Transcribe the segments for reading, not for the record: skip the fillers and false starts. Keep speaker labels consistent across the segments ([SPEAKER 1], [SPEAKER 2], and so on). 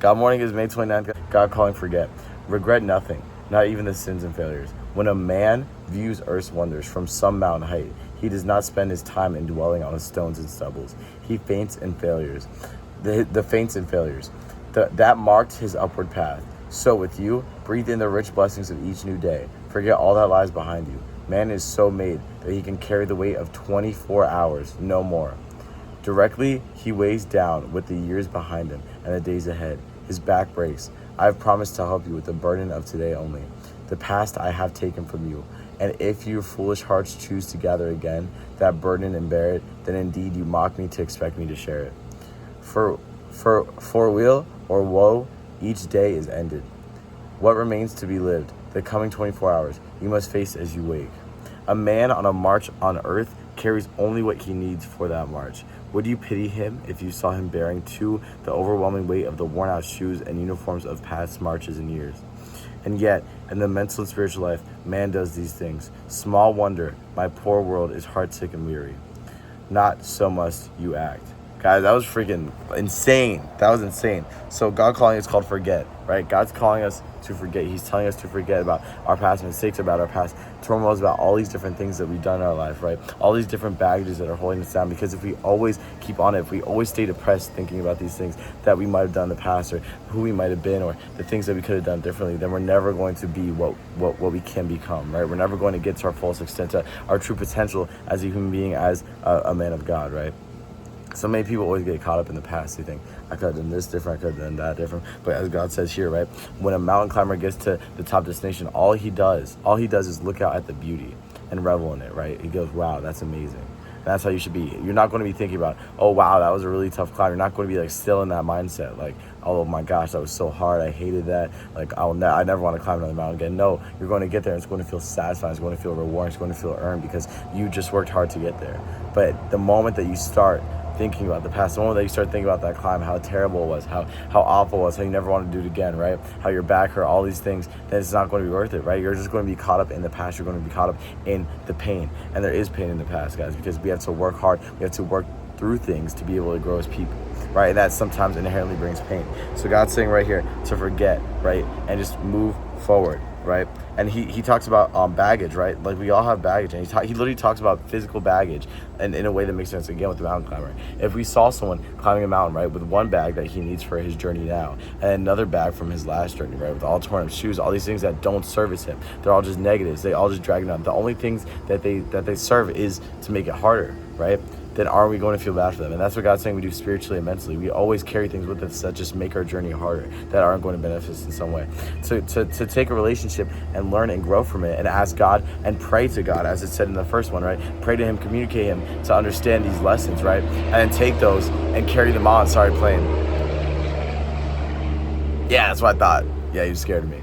[SPEAKER 1] God morning is May 29th. God calling forget. Regret nothing, not even the sins and failures. When a man views earth's wonders from some mountain height, he does not spend his time in dwelling on the stones and stubbles. He faints in failures. The faints and failures. That marked his upward path. So with you, breathe in the rich blessings of each new day. Forget all that lies behind you. Man is so made that he can carry the weight of 24 hours, no more. Directly, he weighs down with the years behind him and the days ahead. His back breaks. I have promised to help you with the burden of today only. The past I have taken from you. And if your foolish hearts choose to gather again that burden and bear it, then indeed you mock me to expect me to share it. For weal or woe, each day is ended. What remains to be lived, the coming 24 hours, you must face as you wake. A man on a march on earth carries only what he needs for that march. Would you pity him if you saw him bearing too the overwhelming weight of the worn-out shoes and uniforms of past marches and years? And yet, in the mental and spiritual life, man does these things. Small wonder, my poor world is heartsick and weary. Not so must you act. Guys, that was freaking insane. That was insane. So God calling is called forget, right? God's calling us to forget. He's telling us to forget about our past mistakes, about our past turmoils, about all these different things that we've done in our life, right? All these different baggages that are holding us down. Because if we always keep on it, if we always stay depressed thinking about these things that we might have done in the past, or who we might have been, or the things that we could have done differently, then we're never going to be what we can become, right? We're never going to get to our fullest extent, to our true potential as a human being, as a man of God, right? So many people always get caught up in the past. They think, I could have done this different, I could have done that different. But as God says here, right, when a mountain climber gets to the top destination, all he does is look out at the beauty and revel in it, right? He goes, wow, that's amazing. And that's how you should be. You're not going to be thinking about, oh, wow, that was a really tough climb. You're not going to be like still in that mindset, like, oh my gosh, that was so hard. I hated that. Like, I never want to climb another mountain again. No, you're going to get there. It's going to feel satisfying. It's going to feel rewarding. It's going to feel earned because you just worked hard to get there. But the moment that you start thinking about the past, the moment that you start thinking about that climb, how terrible it was, how awful it was, how you never want to do it again, right? How your back hurt, all these things, then it's not going to be worth it, right? You're just going to be caught up in the past. You're going to be caught up in the pain. And there is pain in the past, guys, because we have to work hard. We have to work through things to be able to grow as people, right? And that sometimes inherently brings pain. So God's saying right here to forget, right? And just move forward, right? And he talks about baggage, right? Like, we all have baggage, and he literally talks about physical baggage, and in a way that makes sense again with the mountain climber. If we saw someone climbing a mountain, right, with one bag that he needs for his journey now, and another bag from his last journey, right, with all torn up shoes, all these things that don't service him, they're all just negatives. They all just drag him down. The only things that they serve is to make it harder, right? Then are we going to feel bad for them? And that's what God's saying we do spiritually and mentally. We always carry things with us that just make our journey harder, that aren't going to benefit us in some way. So to take a relationship and learn and grow from it and ask God and pray to God, as it said in the first one, right? Pray to him, communicate him to understand these lessons, right? And then take those and carry them on. Sorry, playing. Yeah, that's what I thought. Yeah, you scared me.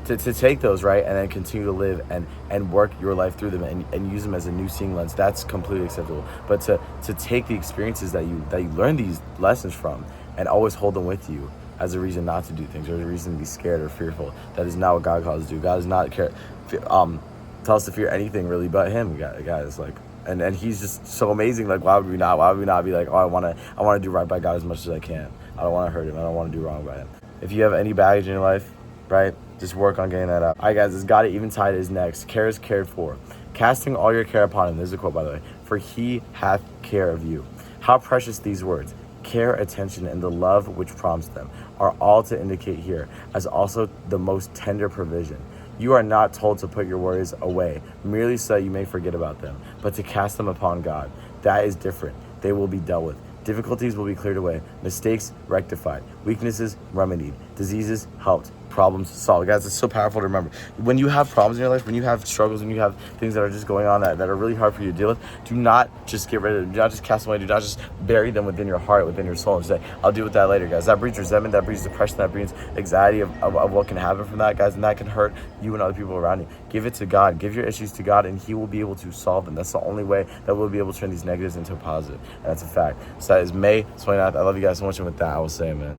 [SPEAKER 1] To take those, right, and then continue to live and work your life through them and use them as a new seeing lens, that's completely acceptable. But to take the experiences that you learn these lessons from and always hold them with you as a reason not to do things or a reason to be scared or fearful, that is not what God calls us to do. God does not tell us to fear anything really but him, guys. Like, and he's just so amazing. Like, why would we not be like, oh, I want to do right by God as much as I can. I don't want to hurt him. I don't want to do wrong by him. If you have any baggage in your life, right, just work on getting that out. All right, guys, it's got it even tied his next. Care is cared for. Casting all your care upon him. This is a quote, by the way. For he hath care of you. How precious these words. Care, attention, and the love which prompts them are all to indicate here, as also the most tender provision. You are not told to put your worries away, merely so you may forget about them, but to cast them upon God. That is different. They will be dealt with. Difficulties will be cleared away, mistakes rectified, weaknesses remedied, diseases helped, problems solved. Guys, it's so powerful to remember. When you have problems in your life, when you have struggles, when you have things that are just going on that are really hard for you to deal with, do not just get rid of them. Do not just cast them away. Do not just bury them within your heart, within your soul, and say, I'll deal with that later, guys. That breeds resentment, that breeds depression, that breeds anxiety of what can happen from that, guys, and that can hurt you and other people around you. Give it to God. Give your issues to God, and he will be able to solve them. That's the only way that we'll be able to turn these negatives into a positive, and that's a fact. So that is May 29th. I love you guys so much, and with that, I will say, man.